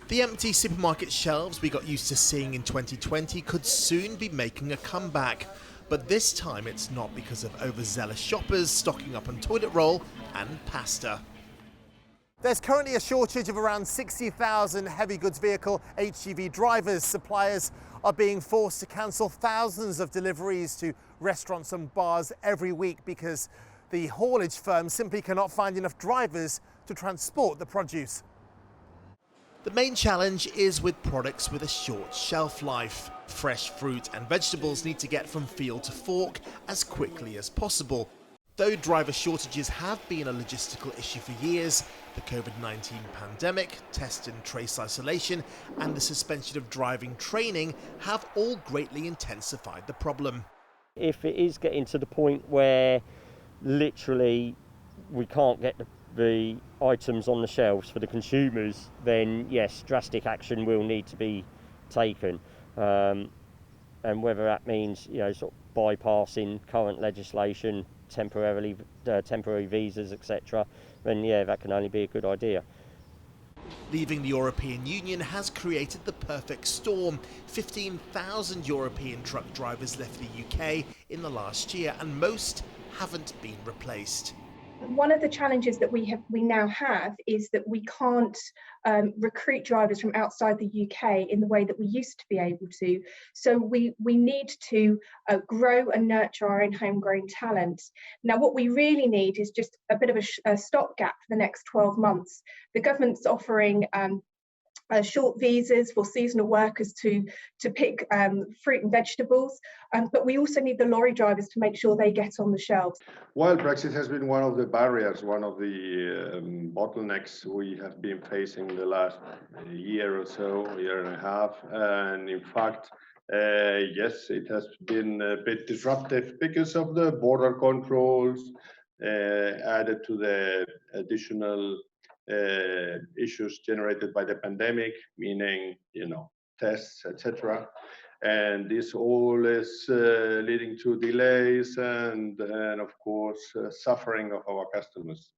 The empty supermarket shelves we got used to seeing in 2020 could soon be making a comeback. But this time it's not because of overzealous shoppers stocking up on toilet roll and pasta. There's currently a shortage of around 60,000 heavy goods vehicle HGV drivers. Suppliers are being forced to cancel thousands of deliveries to restaurants and bars every week because the haulage firms simply cannot find enough drivers to transport the produce. The main challenge is with products with a short shelf life. Fresh fruit and vegetables need to get from field to fork as quickly as possible. Though driver shortages have been a logistical issue for years, the COVID-19 pandemic, test and trace isolation, and the suspension of driving training have all greatly intensified the problem. If it is getting to the point where literally we can't get the items on the shelves for the consumers, then yes, drastic action will need to be taken. And whether that means, sort of bypassing current legislation, temporary visas, etc., then yeah, that can only be a good idea. Leaving the European Union has created the perfect storm. 15,000 European truck drivers left the UK in the last year, and most haven't been replaced. One of the challenges that we now have is that we can't recruit drivers from outside the UK in the way that we used to be able to. So we need to grow and nurture our own homegrown talent. Now, what we really need is just a bit of a stopgap for the next 12 months. The government's offering short visas for seasonal workers to pick fruit and vegetables, but we also need the lorry drivers to make sure they get on the shelves. While Brexit has been one of the barriers, one of the bottlenecks we have been facing the last year or so, year and a half, and in fact, yes, it has been a bit disruptive because of the border controls added to the additional issues generated by the pandemic, meaning, tests, etc. And this all is leading to delays and of course, suffering of our customers.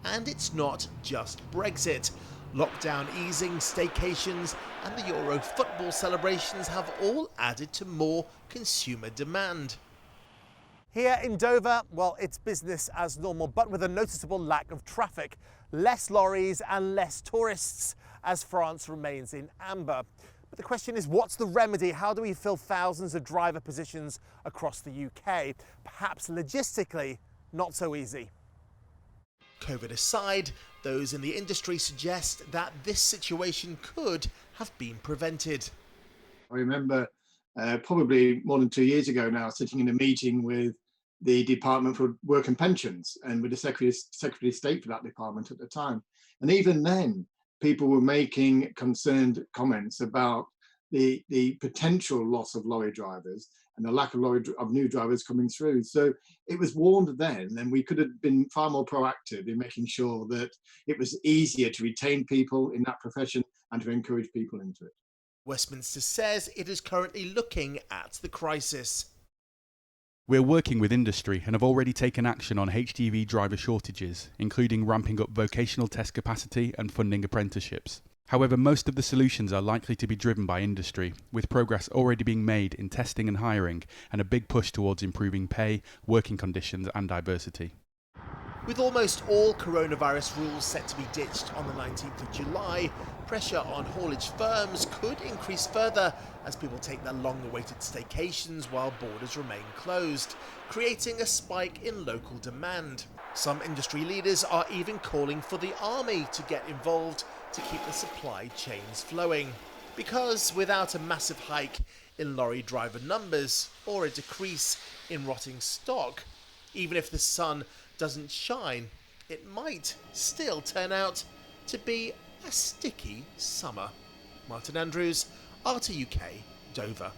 And it's not just Brexit. Lockdown easing, staycations, and the Euro football celebrations have all added to more consumer demand. Here in Dover, well, it's business as normal, but with a noticeable lack of traffic. Less lorries and less tourists as France remains in amber. But the question is, what's the remedy? How do we fill thousands of driver positions across the UK? Perhaps logistically, not so easy. COVID aside, those in the industry suggest that this situation could have been prevented. I remember probably more than 2 years ago now, sitting in a meeting with the Department for Work and Pensions and with the Secretary of State for that department at the time. And even then, people were making concerned comments about the potential loss of lorry drivers and the lack of new drivers coming through. So it was warned then, and we could have been far more proactive in making sure that it was easier to retain people in that profession and to encourage people into it. Westminster says it is currently looking at the crisis. We're working with industry and have already taken action on HGV driver shortages, including ramping up vocational test capacity and funding apprenticeships. However, most of the solutions are likely to be driven by industry, with progress already being made in testing and hiring, and a big push towards improving pay, working conditions and diversity. With almost all coronavirus rules set to be ditched on the 19th of July, pressure on haulage firms could increase further as people take their long-awaited staycations while borders remain closed, creating a spike in local demand. Some industry leaders are even calling for the army to get involved to keep the supply chains flowing. Because without a massive hike in lorry driver numbers or a decrease in rotting stock, even if the sun doesn't shine, it might still turn out to be a sticky summer. Martin Andrews, RTUK, Dover.